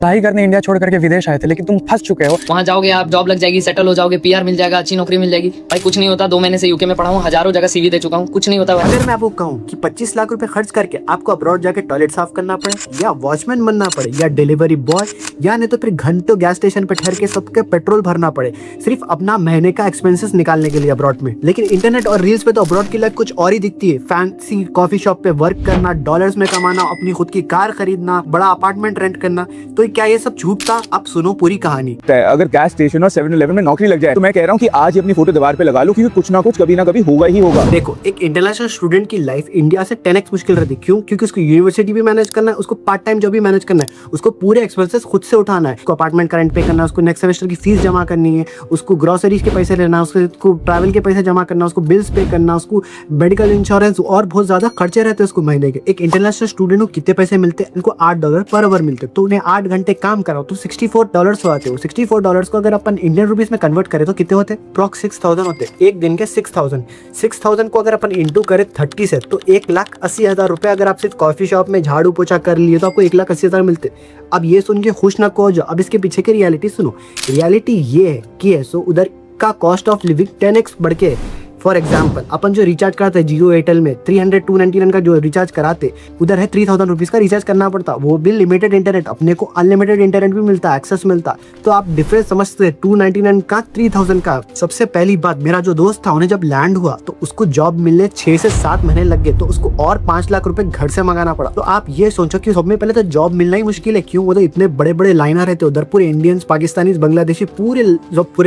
पढ़ाई करने इंडिया छोड़ करके विदेश आए थे, लेकिन तुम फंस चुके हो। वहाँ जाओगे आप, जॉब लग जाएगी, सेटल हो जाओगे, पीआर मिल जाएगा, अच्छी नौकरी मिल जाएगी। भाई कुछ नहीं होता। 2 महीने से यूके में पढ़ा हूँ, हजारों जगह सीवी दे चुका हूँ, कुछ नहीं होता भाई। अगर मैं आपको कहूँ कि 25 लाख रुपए खर्च करके आपको अब्रॉड जाके टॉयलेट साफ करना पड़े, या वॉचमैन बनना पड़े, या डिलीवरी बॉय, या नहीं तो फिर घंटों गैस स्टेशन पे ठहर के सबके पेट्रोल भरना पड़े, सिर्फ अपना महीने का एक्सपेंसेस निकालने के लिए अब्रॉड में। लेकिन इंटरनेट और रील्स पे तो अब्रॉड की लाइफ कुछ और ही दिखती है। फैंसी कॉफी शॉप पे वर्क करना, डॉलर्स में कमाना, अपनी खुद की कार खरीदना, बड़ा अपार्टमेंट रेंट करना। तो क्या ये सब झूठ था? आप सुनो पूरी कहानी। अगर गैस स्टेशन और 7-Eleven में नौकरी लग जाए तो मैं कह रहा हूँ कि आज ही अपनी फोटो दीवार पे लगा लो, क्योंकि कुछ ना कुछ कभी ना कभी होगा ही होगा। देखो, एक इंटरनेशनल स्टूडेंट की लाइफ इंडिया से 10x मुश्किल रहती है। क्यों? क्योंकि उसको यूनिवर्सिटी भी मैनेज करना है, उसको पार्ट टाइम जॉब भी मैनेज करना है, उसको पूरे एक्सपेंसेस खुद से उठाना है, उसको अपार्टमेंट का रेंट पे करना है, उसको नेक्स्ट सेमेस्टर की फीस जमा करनी है, उसको ग्रोसरीज के पैसे लेना, उसको ट्रैवल के पैसे जमा करना, उसको बिल्स पे करना, उसको मेडिकल इंश्योरेंस और बहुत ज्यादा खर्चे रहते हैं उसको महीने के। एक इंटरनेशनल स्टूडेंट को कितने पैसे मिलते हैं? उनको $8 पर आवर मिलते हैं। तो उन्हें 8 घंटे काम कराओ तो $64 आते हो। $64 को अगर अपन इंडियन रुपीस में कन्वर्ट करें तो कितने होते हैं? अप्रॉक्स 6000 होते हैं। एक दिन के 6000 को अगर अपन इंटू करें 30 से तो 1,80,000 रुपए। अगर आप सिर्फ कॉफी शॉप में झाड़ू पोछा कर लिए तो आपको 1,80,000 मिलते। अब ये सुन के खुश ना को जाओ, अब इसके पीछे की रियलिटी सुनो। रियलिटी ये है कि उधर का कॉस्ट ऑफ लिविंग 10x बढ़ के। फॉर एग्जाम्पल, अपन जो रिचार्ज कराते हैं जियो एयरटेल में 300-299 का जो रिचार्ज कराते, उधर है 3000 रुपीज का रिचार्ज करना पड़ता। वो भी लिमिटेड इंटरनेट, अपने को अनलिमिटेड इंटरनेट भी मिलता, एक्सेस मिलता। तो आप डिफरेंस समझते हैं 299 का 3000 का। सबसे पहली बात, मेरा जो दोस्त था उन्हें जब लैंड हुआ तो उसको जॉब मिलने 6 से 7 महीने लग गए, तो उसको और 5 लाख रुपए घर से मंगाना पड़ा। तो आप ये सोचो कि सब में पहले तो जॉब मिलना ही मुश्किल है। क्यों? वो तो इतने बड़े बड़े लाइनर रहते उधर, पूरे इंडियंस, पाकिस्तानी, बांग्लादेशी, पूरे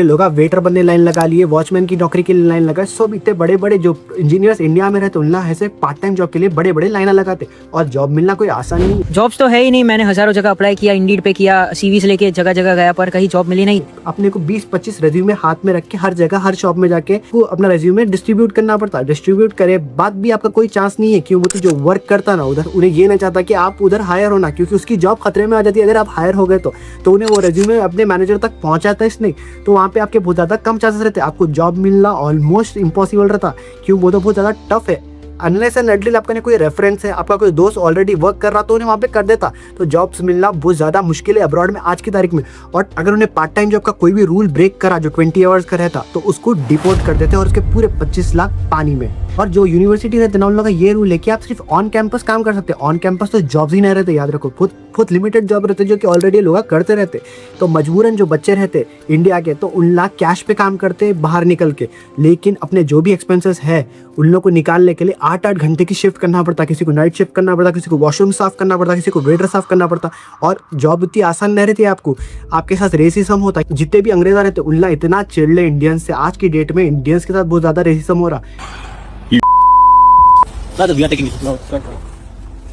लोग वेटर बनने लाइन लगा लिए, वॉचमैन की नौकरी के लिए लाइन लगा। सब इतने बड़े बड़े जो इंजीनियर्स इंडिया में रहते उनला ऐसे पार्ट टाइम जॉब के लिए बड़े बड़े लाइन लगाते, और जॉब मिलना कोई आसान नहीं। जॉब्स तो है ही नहीं। मैंने हजारों जगह अप्लाई किया, इंडीड पे किया, सीवीज लेके जगह जगह गया, पर कहीं जॉब मिली नहीं। अपने को 20-25 रेज्यूमे हाथ में रख के हर जगह हर शॉप में जाके वो अपना रेज्यूमे डिस्ट्रीब्यूट करना पड़ता है। डिस्ट्रीब्यूट करे बाद भी आपका कोई चांस नहीं है। क्यों? वो तो जो वर्क करता ना उधर, उन्हें ये नहीं चाहता कि आप उधर हायर होना, क्योंकि उसकी जॉब खतरे में आ जाती है अगर आप हायर हो गए तो उन्हें वो रेज्यूमे अपने मैनेजर तक पहुंचाता है इसलिए। तो वहाँ पे आपके बहुत ज्यादा कम चांसेस रहते, आपको जॉब मिलना ऑलमोस्ट इम्पॉसिबल रहता। क्यों? वो तो बहुत ज्यादा टफ है। अनलेस एंड अनटिल आपका कोई रेफरेंस है, आपका कोई दोस्त ऑलरेडी वर्क कर रहा तो उन्हें वहाँ पे कर देता। तो जॉब्स मिलना बहुत ज़्यादा मुश्किल है अब्रॉड में आज की तारीख में। और अगर उन्हें पार्ट टाइम जॉब का कोई भी रूल ब्रेक करा जो 20 आवर्स का रहता तो उसको डिपोर्ट कर देते और उसके पूरे 25 लाख पानी में। और जो यूनिवर्सिटी रहते ना उन लोगों का ये रूल है कि आप सिर्फ ऑन कैंपस काम कर सकते हैं। ऑन कैंपस तो जॉब्स ही नहीं रहते, याद रखो। बहुत लिमिटेड जॉब रहते जो कि ऑलरेडी लोग करते रहते। तो मजबूरन जो बच्चे रहते इंडिया के तो उन लाख कैश पे काम करते बाहर निकल के, लेकिन अपने जो भी एक्सपेंसेस है उन लोग को निकालने के लिए 8-8 घंटे की शिफ्ट करना पड़ता। किसी को नाइट शिफ्ट करना पड़ता, किसी को वॉशरूम साफ करना पड़ता, किसी को वेटर साफ करना पड़ता। और जॉब इतनी आसान नहीं रहती है आपको, आपके साथ रेसिज्म होता है। जितने भी अंग्रेज रहते उनला इतना चिल्ले इंडियंस से, आज की डेट में इंडियंस के साथ बहुत ज्यादा रेसिज्म हो रहा।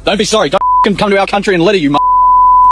Don't be sorry. Don't come to our country and litter, you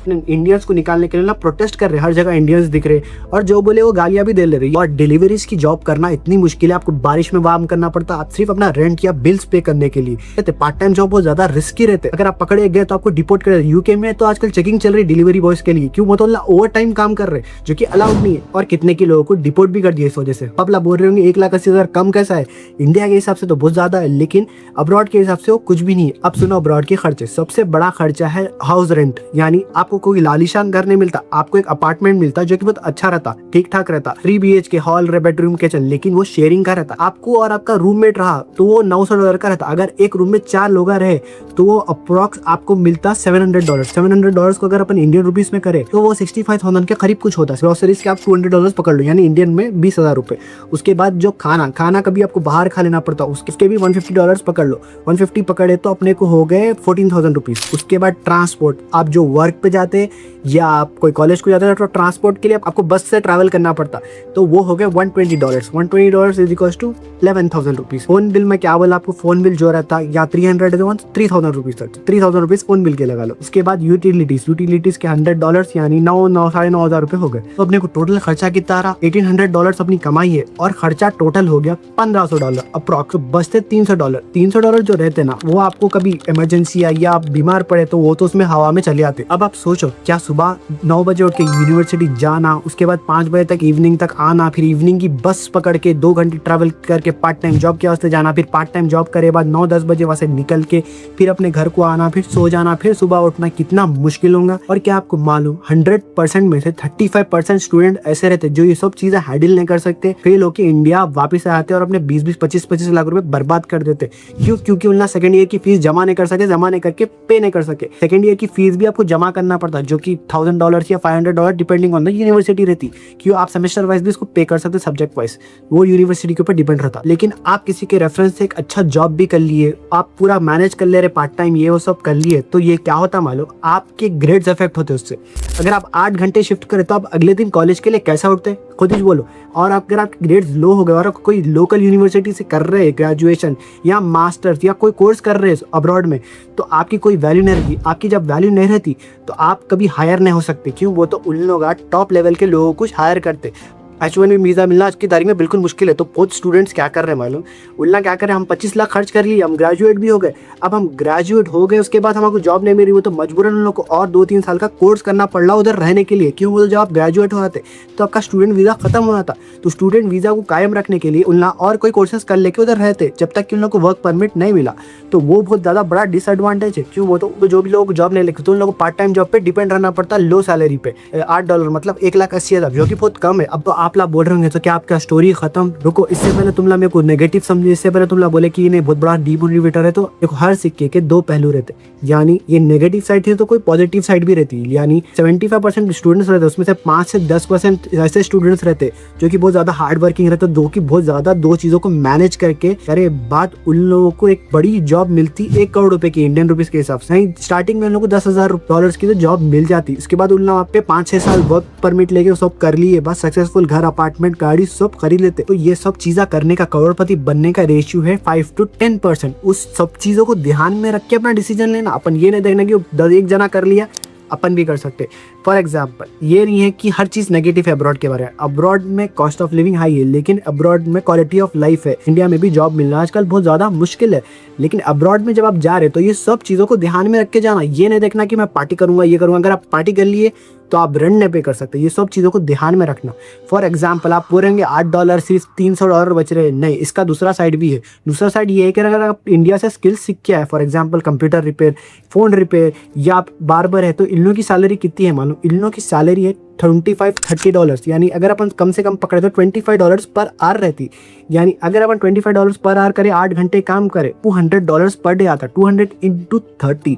Indians को निकालने के लिए ना प्रोटेस्ट कर रहे, हर जगह इंडियंस दिख रहे, और जो बोले वो गालियां भी दे ले रही। और डिलीवरीज की जॉब करना इतनी मुश्किल है, आपको बारिश में काम करना पड़ता, आप सिर्फ अपना रेंट या बिल्स पे करने के लिए। पार्ट टाइम जॉब बहुत ज्यादा रिस्की रहते, अगर आप पकड़े गए तो आपको डिपोर्ट कर। यूके में तो आजकल चेकिंग चल रही डिलीवरी बॉयज के लिए। क्यों? मतलब ओवर टाइम काम कर रहे जो कि अलाउड नहीं है, और कितने की लोगों को डिपोर्ट भी कर दिया इस वजह से। पबला बोल रहे होंगे 1,80,000 कम कैसा है? इंडिया के हिसाब से तो बहुत ज्यादा है, लेकिन अब्रॉड के हिसाब से वो कुछ भी नहीं है। अब सुनो अब्रॉड के खर्चे। सबसे बड़ा खर्चा है हाउस रेंट, यानी आपको कोई लालिशान घर नहीं मिलता, आपको एक अपार्टमेंट मिलता जो कि बहुत अच्छा रहता, ठीक ठाक रहता, 3 BHK हॉल, बेडरूम, किचन, लेकिन वो शेयरिंग का रहता। आपको और आपका रूममेट रहा तो वो $900 का रहता। अगर एक रूम में 4 लोग रहे तो वो अप्रॉक्स आपको मिलता $700। $700 को अगर अपन इंडियन रुपीस में करें तो वो 65,000 के करीब कुछ होता है। ग्रोसरीज के आप $200 पकड़ लो, यानी इंडियन में 20,000 रुपए। उसके बाद जो खाना कभी आपको बाहर खा लेना पड़ता, उसके भी $150 पकड़ लो। 150 पकड़े तो अपने को हो गए 14,000 रुपीज। उसके बाद ट्रांसपोर्ट, आप जो वर्क पे जाते या आप कोई कॉलेज को जाते हैं तो ट्रांसपोर्ट के लिए आपको बस से ट्रैवल करना पड़ता, तो वो हो गए $120। $120 is equal to 11,000 rupees. Phone bill में क्या बोला आपको, फोन बिल जो रहता या 300 रुपीज तक, 3,000 रुपीज फोन बिल के लगा लो। उसके बाद यूटिलिटीज के $100 यानी 9,000 रुपए हो गए। तो अपने को टोटल खर्चा कितना रहा? $1,800 अपनी कमाई है, और खर्चा टोटल हो गया $1,500 अप्रॉक्स। बचते $300। $300 जो रहते ना वो आपको कभी इमरजेंसी आई या आप बीमार पड़े तो वो तो उसमें हवा में चले आते। अब आप सोचो, क्या सुबह 9 बजे उठ के यूनिवर्सिटी जाना, उसके बाद 5 बजे तक इवनिंग तक आना, फिर इवनिंग की बस पकड़ के 2 घंटे ट्रैवल करके पार्ट टाइम जॉब के वास्ते जाना, फिर पार्ट टाइम जॉब करे बाद 9-10 बजे वहाँ से निकल के फिर अपने घर को आना, फिर सो जाना, फिर सुबह उठना, कितना मुश्किल होगा। और क्या आपको मालूम 100% में से 35% स्टूडेंट ऐसे रहते जो ये सब चीजें हैंडल नहीं कर सकते, फेल होके इंडिया वापस आते और अपने 20-20, 25-25 लाख रुपए बर्बाद कर देते। क्यों? क्योंकि उन्हें सेकंड ईयर की फीस जमा नहीं कर सके, जमा नहीं करके पे नहीं कर सके। सेकंड ईयर की फीस भी आपको जमा करना पड़ता, जो कि $1000 या $500 डिपेंडिंग ऑन द यूनिवर्सिटी रहती। क्यों? आप सेमेस्टर वाइज भी इसको पे कर सकते, सब्जेक्ट वाइज, वो यूनिवर्सिटी के ऊपर डिपेंड रहता। लेकिन आप किसी के रेफरेंस से एक अच्छा जॉब भी कर लिए, आप पूरा मैनेज कर ले रहे, पार्ट टाइम ये वो सब कर लिए, तो ये क्या होता मालूम, आपके ग्रेड्स अफेक्ट होते उससे। अगर आप 8 घंटे शिफ्ट करें तो आप अगले दिन कॉलेज के लिए कैसा उठते, खुद ही बोलो। और अगर आपके ग्रेड्स लो हो गए और कोई लोकल यूनिवर्सिटी से कर रहे हैं ग्रेजुएशन या मास्टर्स या कोई कोर्स कर रहे हैं अब्रॉड में, तो आपकी कोई वैल्यू नहीं रहती। आपकी जब वैल्यू नहीं रहती तो आप कभी हायर नहीं हो सकते। क्यों? वो तो उन लोग टॉप लेवल के लोगों को हायर करते। H1 में वीज़ा मिलना आज की तारीख में बिल्कुल मुश्किल है। तो बहुत स्टूडेंट्स क्या कर रहे हैं मालूम, उल्ला क्या कर रहे हैं, हम 25 लाख खर्च कर लिए, हम ग्रेजुएट भी हो गए। अब हम ग्रेजुएट हो गए, उसके बाद हमको जॉब नहीं मिल रही, वो तो मजबूरन उन लोग को और 2-3 साल का कोर्स करना पड़ रहा उधर रहने के लिए। क्यों? वो जब आप ग्रेजुएट हो जाते तो आपका स्टूडेंट वीज़ा खत्म हो जाता। तो स्टूडेंट वीज़ा को कायम रखने के लिए उल्ला और कोई कोर्सेज कर लेके उधर रहते जब तक कि उन लोग को वर्क परमिट नहीं मिला। तो वो बहुत ज़्यादा बड़ा डिसएडवांटेज है। क्यों? वो तो जो भी लोग जॉब नहीं लेते तो उन लोगों को पार्ट टाइम जॉब पे डिपेंड रहना पड़ता, लो सैलरी पे, $8 मतलब 1,80,000, जो कि बहुत कम है। अब तो आप लोग बोल रहे होंगे तो आपका स्टोरी खत्म। रुको, इससे पहले तुम लोग मेरे को नेगेटिव समझे, इससे पहले तुम लोग बोले कि ये नहीं बहुत बड़ा डीमोटिवेटर है। तो देखो, हर सिक्के के 2 पहलू रहते, यानी ये नेगेटिव साइड थी तो कोई पॉजिटिव साइड भी रहती है। यानी 75% स्टूडेंट्स रहते, उसमें से 5 से 10% ऐसे स्टूडेंट्स रहते जो कि बहुत ज्यादा हार्ड वर्किंग रहते, दो की बहुत ज्यादा 2 चीजों को मैनेज करके अरे बात उन लोगों को एक बड़ी जॉब मिलती 1 करोड़ रुपए की इंडियन रुपीज के हिसाब से। स्टार्टिंग में उन लोगों को $10,000 की तो जॉब मिल जाती, उसके बाद उन लोगों पे 5-6 साल वर्क परमिट लेके सब कर लिए, बस सक्सेसफुल घर, अपार्टमेंट, गाड़ी सब खरीद लेते। तो ये सब चीजें करने का, करोड़पति बनने का रेशियो है 5 to 10%। उस सब चीजों को ध्यान में रख के अपना डिसीजन लेना। अपन ये नहीं देखना कि 10 जना कर लिया, अपन भी कर सकते। फॉर एग्जाम्पल, ये नहीं है कि हर चीज नेगेटिव है अब्रॉड के बारे में। अब्रॉड में कॉस्ट ऑफ लिविंग हाई है, लेकिन अब्रॉड में क्वालिटी ऑफ लाइफ है। इंडिया में भी जॉब मिलना आजकल बहुत ज्यादा मुश्किल है, लेकिन अब्रॉड में जब आप जा रहे हो तो ये सब चीजों को ध्यान में रख के जाना। ये नहीं देखना कि मैं पार्टी करूंगा, ये करूंगा। अगर आप पार्टी कर लिए तो आप रेंट नहीं पे कर सकते। ये सब चीज़ों को ध्यान में रखना। फॉर एग्जाम्पल, आप बोलेंगे $8 सिर्फ $300 बच रहे हैं। नहीं, इसका दूसरा साइड भी है। दूसरा साइड ये है कि अगर आप इंडिया से स्किल सीख के आए, for example computer repair, phone repair, या आप बार्बर है, तो इन लोगों की सैलरी कितनी है मालूम? इन लोगों की सैलरी है $25-30। यानी अगर अपन कम से कम पकड़े तो $25 पर आवर रहती। यानी अगर अपन $25 पर आवर करें, 8 घंटे काम करें, $200 पर डे आता। 200 × 30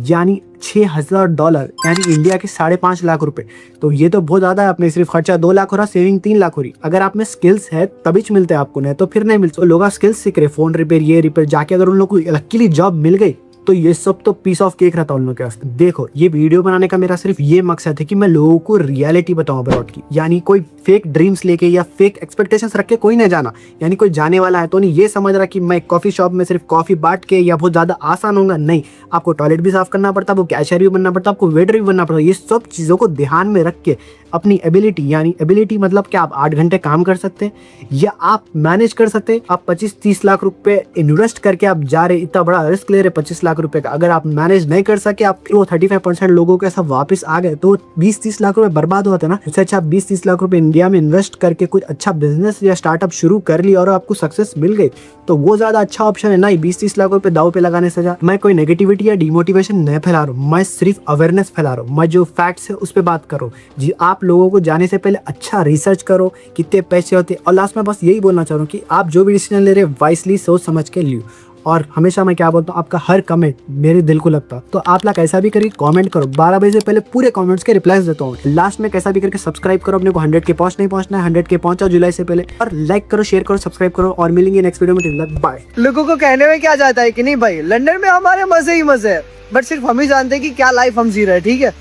यानी $6,000, यानी इंडिया के 5.5 लाख रुपए। तो ये तो बहुत ज्यादा है। अपने सिर्फ खर्चा 2 लाख हो रहा, सेविंग 3 लाख हो रही। अगर आप में स्किल्स है तभी मिलते हैं आपको, नहीं तो फिर नहीं मिलते। तो लोग स्किल्स सीख रहे, फोन रिपेयर, ये रिपेयर, जाके अगर उन लोग को लकीली जॉब मिल गई तो ये सब तो पीस ऑफ केक रहता उन लोगों के वास्ते। देखो, ये वीडियो बनाने का मेरा सिर्फ ये मकसद है कि मैं लोगों को रियलिटी बताऊं अब्रॉड की। यानी कोई फेक ड्रीम्स लेके या फेक एक्सपेक्टेशंस रख के कोई नहीं जाना। यानी कोई जाने वाला है तो नहीं ये समझ रहा कि मैं कॉफी शॉप में सिर्फ कॉफी बांट के या बहुत ज्यादा आसान होगा। नहीं, आपको टॉयलेट भी साफ करना पड़ता, आपको कैशियर भी बनना पड़ता, आपको वेटर भी बनना पड़ता। ये सब चीजों को ध्यान में रख के अपनी एबिलिटी, यानी एबिलिटी मतलब क्या, आप 8 घंटे काम कर सकते हैं या आप मैनेज कर सकते हैं। आप 25-30 लाख रुपए इन्वेस्ट करके आप जा रहे, इतना बड़ा रिस्क ले रहे 25 लाख रुपए का। अगर आप मैनेज नहीं कर सके, आप वो 35% लोगों के साथ वापस आ गए तो 20-30 लाख रुपए बर्बाद होते ना। इससे अच्छा 20-30 लाख रुपए इंडिया में इन्वेस्ट करके कुछ अच्छा बिजनेस या स्टार्टअप शुरू कर लिया और आपको सक्सेस मिल गई, तो वो ज्यादा अच्छा ऑप्शन है। ना 20-30 लाख रुपए दाव पे लगाने से। मैं कोई नेगेटिविटी या डिमोटिवेशन नहीं फैला रहा हूँ, मैं सिर्फ अवेयरनेस फैला रहा हूँ। मैं जो फैक्ट्स है उस पर बात करो जी। आप लोगों को जाने से पहले अच्छा रिसर्च करो, कितने पैसे होते। और लास्ट में बस यही बोलना चाह रहा हूँ कि आप जो भी डिसीजन ले रहे हैं वाइसली सोच समझ के लियो। और हमेशा मैं क्या बोलता हूँ, आपका हर कमेंट मेरे दिल को लगता। तो आप लोग कैसा भी करिए, कमेंट करो। 12 बजे से पहले पूरे कमेंट्स के रिप्लाईज देता हूँ। लास्ट में कैसा भी करके सब्सक्राइब करो। अपने को 100 के पहुंच नहीं पहुंचना है, 100 के पहुंचा जुलाई से पहले। और लाइक करो, शेयर करो, सब्सक्राइब करो। और मिलेंगे नेक्स्ट वीडियो में। बाय। लोगों को कहने में क्या जाता है कि नहीं भाई, लंदन में हमारे मजे ही मजे है, बट सिर्फ हम ही जानते हैं कि क्या लाइफ हम जी रहे हैं। ठीक है।